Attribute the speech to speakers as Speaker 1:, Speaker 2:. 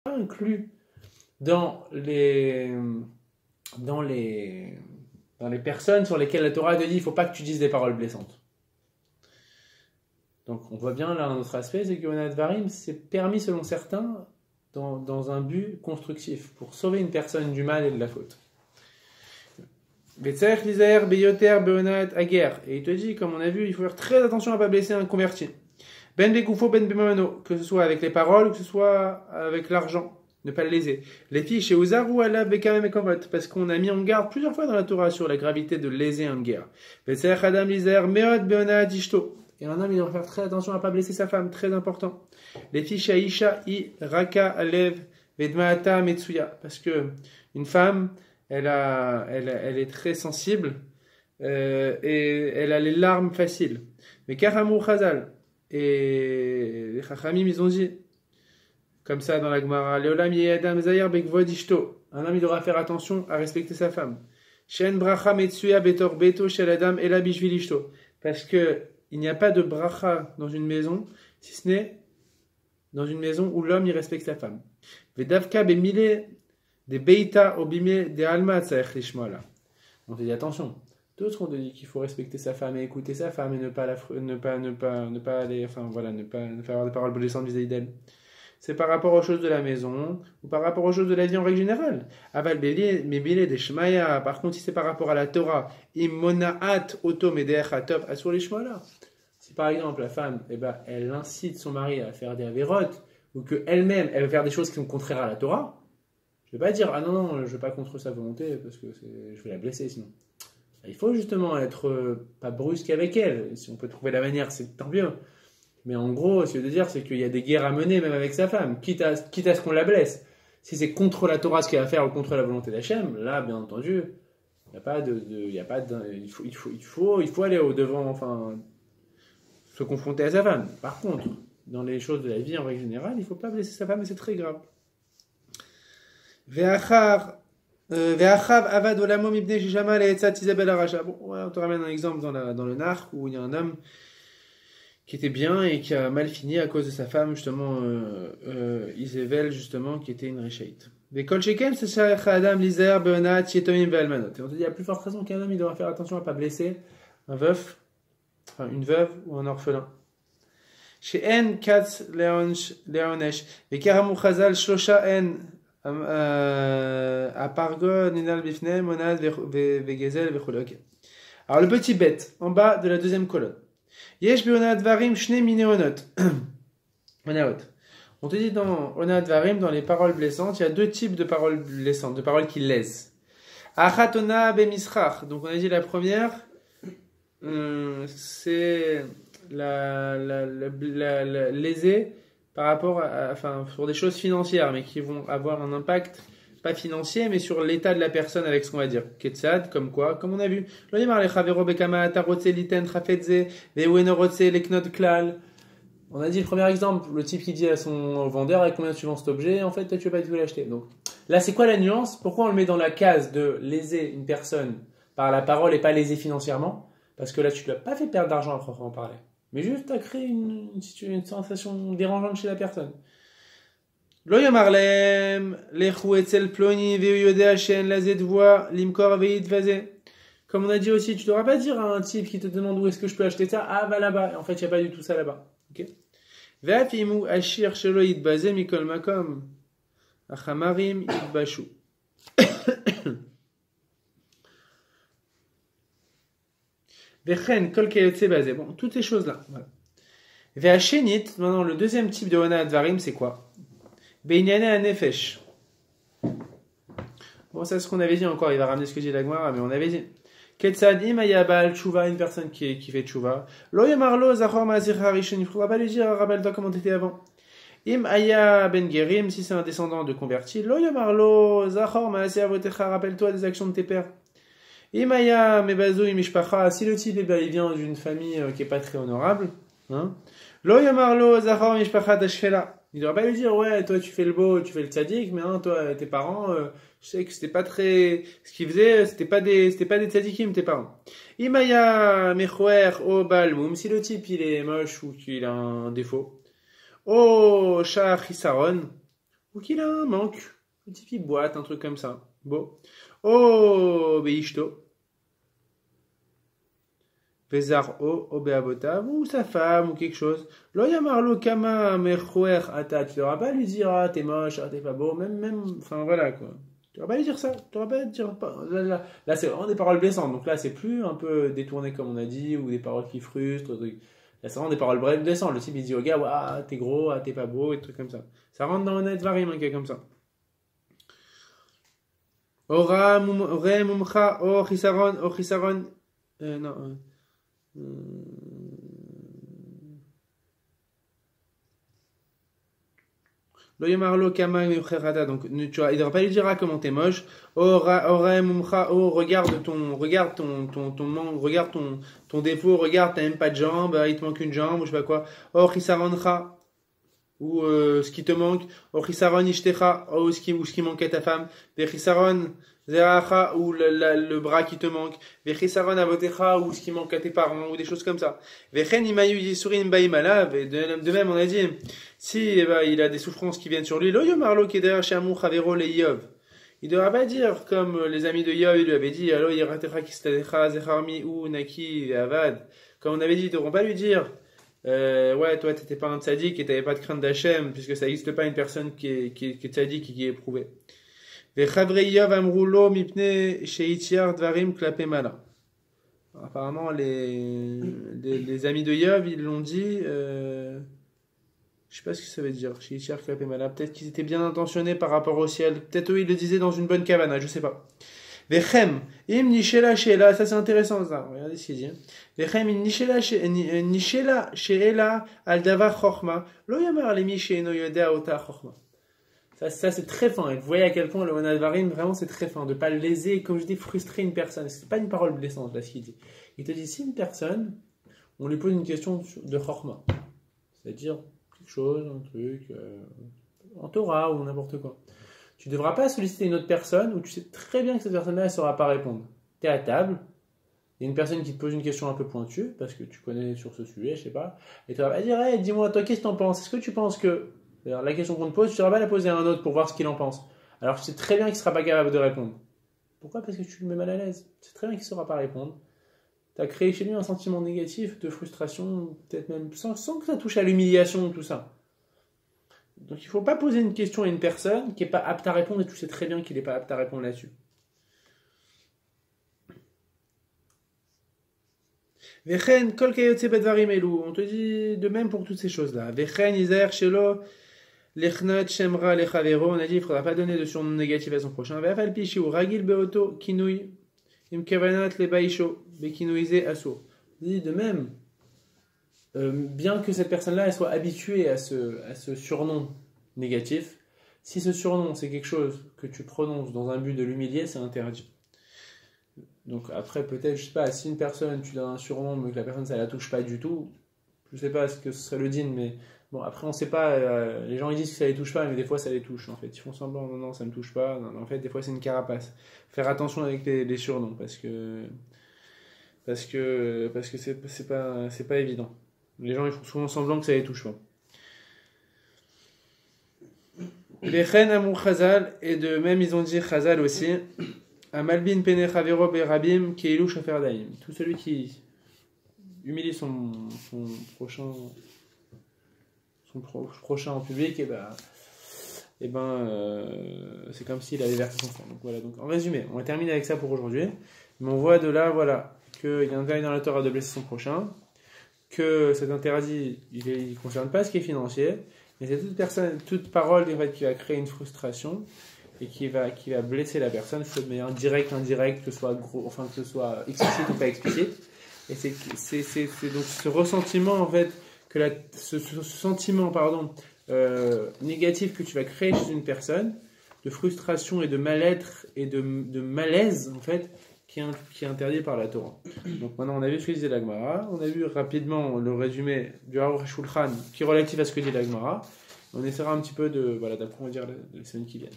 Speaker 1: inclus dans les, dans les, dans les personnes sur lesquelles la Torah te dit il ne faut pas que tu dises des paroles blessantes. Donc on voit bien là un autre aspect, c'est que Onat Varim, c'est permis selon certains dans un but constructif, pour sauver une personne du mal et de la faute. Et il te dit, comme on a vu, il faut faire très attention à ne pas blesser un converti. Ben Bekoufo, Ben Bemano, que ce soit avec les paroles ou que ce soit avec l'argent, ne pas le léser. Les filles chez Uzaru Allah Bekam et Komot, parce qu'on a mis en garde plusieurs fois dans la Torah sur la gravité de léser un guerre. Adam Lizer, Meot Beona Dishto. Et un homme, il doit faire très attention à ne pas blesser sa femme, très important. Les filles chez Aisha, I Raka Alev Vedmaata Metsuya, parce que une femme, elle est très sensible et elle a les larmes faciles. Mais Karamou Khazal, et les Chachamim, ils ont dit, comme ça dans la Gemara, Leolam Yedam Zayar Bekvod Ishto, un homme, il devra faire attention à respecter sa femme. Shen Bracha Metsuya Betor Beto Shel Adam Ela Bishvil Ishto, parce que il n'y a pas de bracha dans une maison, si ce n'est dans une maison où l'homme il respecte sa femme. Vedavka bemile de beita obime de alma tzarech lishmola. On te dit attention. D'autres qu'on te dit qu'il faut respecter sa femme et écouter sa femme et ne pas aller, enfin voilà, ne pas avoir des paroles blessantes vis-à-vis d'elle. C'est par rapport aux choses de la maison ou par rapport aux choses de la vie en règle générale. Aval mebile de shmaya. Par contre, si c'est par rapport à la Torah, immonaat oto medech atop asur lishmola. Si par exemple la femme, elle incite son mari à faire des avérotes ou qu'elle-même, elle va faire des choses qui sont contraires à la Torah, je ne vais pas dire ah non, je ne vais pas contre sa volonté parce que je vais la blesser sinon. Il faut justement être pas brusque avec elle. Si on peut trouver la manière, c'est tant mieux. Mais en gros, ce que je veux dire, c'est qu'il y a des guerres à mener même avec sa femme, quitte à ce qu'on la blesse. Si c'est contre la Torah ce qu'elle va faire ou contre la volonté d'Hachem, là, bien entendu, il faut aller au devant, enfin, se confronter à sa femme. Par contre, dans les choses de la vie en règle générale, il ne faut pas blesser sa femme et c'est très grave. Ve'achav avad olamo mibne shishama le'etzat Isabelle Aracha. Bon, voilà, on te ramène un exemple dans le Nar où il y a un homme qui était bien et qui a mal fini à cause de sa femme, justement, Isabelle, justement, qui était une réchaïte. Ve'kol sheken s'eshach adam lizer be'onat yetomim ve'almanot. Et on te dit à plus forte raison qu'un homme, il doit faire attention à ne pas blesser un veuf, enfin une veuve ou un orphelin. Chez En Katz Leonesh, Vekaramu Chazal Shlosha En Apargo Ninal Bifne Monad Vegezel Vechulok. Alors le petit bête en bas de la deuxième colonne. Yesh Beonad Varim Shne Mineonot. On te dit dans Onad Varim, dans les paroles blessantes, il y a deux types de paroles blessantes, de paroles qui lèsent. Achatona Bemisrach. Donc on a dit la première, c'est léser par rapport enfin, sur des choses financières, mais qui vont avoir un impact, pas financier, mais sur l'état de la personne avec ce qu'on va dire. Ketsad, comme quoi, comme on a vu. On a dit le premier exemple, le type qui dit à son vendeur, avec combien tu vends cet objet, en fait, toi, tu vas pas du tout l'acheter. Donc, là, c'est quoi la nuance? Pourquoi on le met dans la case de léser une personne par la parole et pas léser financièrement? Parce que là, tu ne lui as pas fait perdre d'argent à proprement parler. Mais juste, tu as créé une sensation dérangeante chez la personne. Lo yamarlem, lechu etzel ploni veuyode shen lazet voix limkor veit vazé. Comme on a dit aussi, tu ne devras pas dire à un type qui te demande où est-ce que je peux acheter ça, ah, va là-bas. En fait, il n'y a pas du tout ça là-bas. Ok? Ve'afimu ashir shelo yitbazé mikol makom. Achamarim yitbashu. Vechen, kol kayotse basé. Bon, toutes ces choses-là. Voilà. Ve'ashenit, maintenant, le deuxième type de Ona Advarim, c'est quoi? Beinyane anefesh. Bon, ça, c'est ce qu'on avait dit encore. Il va ramener ce que dit la Gemara, mais on avait dit. Ketzad imaya bal tshuva, une personne qui fait tshuva. Lo yamarlo zachor ma'asir harishon. Il ne faudra pas lui dire, rappelle-toi comment t'étais avant. Im aya ben gerim, si c'est un descendant de converti. Lo yamarlo zachor ma'asir avotecha. Rappelle-toi des actions de tes pères. Imaya mebazo imishpacha. Si le type, il vient d'une famille qui est pas très honorable, hein. Lo yamarlo zachor mishpacha tashfela. Il ne devrait pas lui dire, ouais, toi tu fais le beau, tu fais le tzaddik, mais hein, toi, tes parents, je sais que c'était pas très, ce qu'ils faisaient, c'était pas des tzaddikim, tes parents. Imaya mechoer o balmoum, si le type il est moche ou qu'il a un défaut. O shach hisaron, ou qu'il a un manque. Une petite boîte, un truc comme ça. Bon. Oh, Beishto. Vezar o beavotav, ou sa femme, ou quelque chose. Lo yamarlo kama mechoer ata. Tu n'auras pas à lui dire, ah, t'es moche, ah, t'es pas beau, enfin voilà quoi. Tu n'auras pas à lui dire ça. Tu n'auras pas à lui dire, là, c'est vraiment des paroles blessantes. Donc là, c'est plus un peu détourné comme on a dit, ou des paroles qui frustrent, là, c'est vraiment des paroles blessantes. Le type, il dit au gars, ouais, ah, t'es gros, ah, t'es pas beau, et des trucs comme ça. Ça rentre dans le net varim, un gars comme ça. Ora mumcha, o chisaron, non, Lo yamarlo kama meucherata. Donc, tu vois, il ne devra pas lui dire ah, comment t'es moche. Ora mumcha, oh, regarde ton défaut, regarde, t'as même pas de jambe, il te manque une jambe, ou je sais pas quoi. Oh, chisaroncha, ou ce qui te manque. Oh, chisaron ishtecha, ou ce qui manque à ta femme. Vechisaron zeracha, ou le bras qui te manque. Vechisaron avotecha, ou ce qui manque à tes parents, ou des choses comme ça. Vechen imayu yisurin baimalav. Et de même, on a dit, si il a des souffrances qui viennent sur lui, lo yomarlo keder shamu chavero le Yov. Il ne devra pas dire comme les amis de Yov, il lui avait dit, allo yiratecha kistadecha zecharmi ou naki avad. Comme on avait dit, ils ne devront pas lui dire, ouais, toi, t'étais pas un tzaddik et t'avais pas de crainte d'Hachem, puisque ça n'existe pas une personne qui est tzaddik et qui est éprouvée. Apparemment, les amis de Yov, ils l'ont dit, je sais pas ce que ça veut dire, peut-être qu'ils étaient bien intentionnés par rapport au ciel, peut-être eux, ils le disaient dans une bonne kavana, je sais pas. Vechem, im nishela sheela, ça c'est intéressant ça, regardez ce qu'il dit. Vechem, im nishela sheela al davar chokhma, lo yamar lemi sheeno yodea ota chokhma. Ça c'est très fin, et vous voyez à quel point le Onadvarim, vraiment c'est très fin, de ne pas léser, comme je dis, frustrer une personne. C'est pas une parole blessante là ce qu'il dit. Il te dit, si une personne, on lui pose une question de chokhma, c'est-à-dire quelque chose, un truc, en Torah ou n'importe quoi. Tu ne devras pas solliciter une autre personne où tu sais très bien que cette personne-là, elle ne saura pas répondre. Tu es à table, il y a une personne qui te pose une question un peu pointue, parce que tu connais sur ce sujet, je sais pas, et tu vas pas dire, hey, dis-moi, toi, qu'est-ce que tu en penses? Est-ce que tu penses que... Alors, la question qu'on te pose, tu ne devras pas la poser à un autre pour voir ce qu'il en pense. Alors tu sais très bien qu'il ne sera pas capable de répondre. Pourquoi? Parce que tu le mets mal à l'aise. Tu sais très bien qu'il ne saura pas répondre. Tu as créé chez lui un sentiment négatif, de frustration, peut-être même sans que ça touche à l'humiliation ou tout ça. Donc il ne faut pas poser une question à une personne qui n'est pas apte à répondre et tu sais très bien qu'il n'est pas apte à répondre là-dessus. Vechen kol kayotse bedvarim elu. On te dit de même pour toutes ces choses-là. Vechen izer shelo lechnot shemra lechavero. On a dit il ne faudra pas donner de surnom négatif à son prochain. Ve'afal pishi ou ragil beoto kinui im kavanat lebaisho bekinuize aso. On dit de même. Bien que cette personne-là elle soit habituée à ce surnom négatif, si ce surnom c'est quelque chose que tu prononces dans un but de l'humilier, c'est interdit. Donc après peut-être, je sais pas, si une personne tu donnes un surnom mais que la personne ça la touche pas du tout, je sais pas ce que ce serait le din, mais bon après on sait pas, les gens ils disent que ça les touche pas mais des fois ça les touche en fait, ils font semblant, non ça me touche pas, non, en fait des fois c'est une carapace. Faire attention avec les surnoms parce que c'est pas évident. Les gens ils font souvent semblant que ça les touche pas. Les chen amou chazal, et de même ils ont dit chazal aussi. Amalbin pene chavero berabim keilu shafer daim. Tout celui qui humilie son prochain en public, c'est comme s'il avait versé son sang. Donc voilà. Donc en résumé, on va terminer avec ça pour aujourd'hui. Mais on voit de là, voilà, qu'il y a un interdit dans la Torah de blesser son prochain, que cet interdit, il ne concerne pas ce qui est financier, mais c'est toute parole en fait, qui va créer une frustration et qui va blesser la personne, soit de manière directe, indirecte, que ce soit que ce soit explicite ou pas explicite. Et c'est donc ce ressentiment en fait, ce sentiment négatif que tu vas créer chez une personne, de frustration et de mal-être et de malaise en fait, qui est interdit par la Torah. Donc maintenant on a vu ce que disait la Gemara, on a vu rapidement le résumé du Aruch Shulchan qui est relatif à ce que dit la Gemara. On essaiera un petit peu d'approfondir les semaines qui viennent.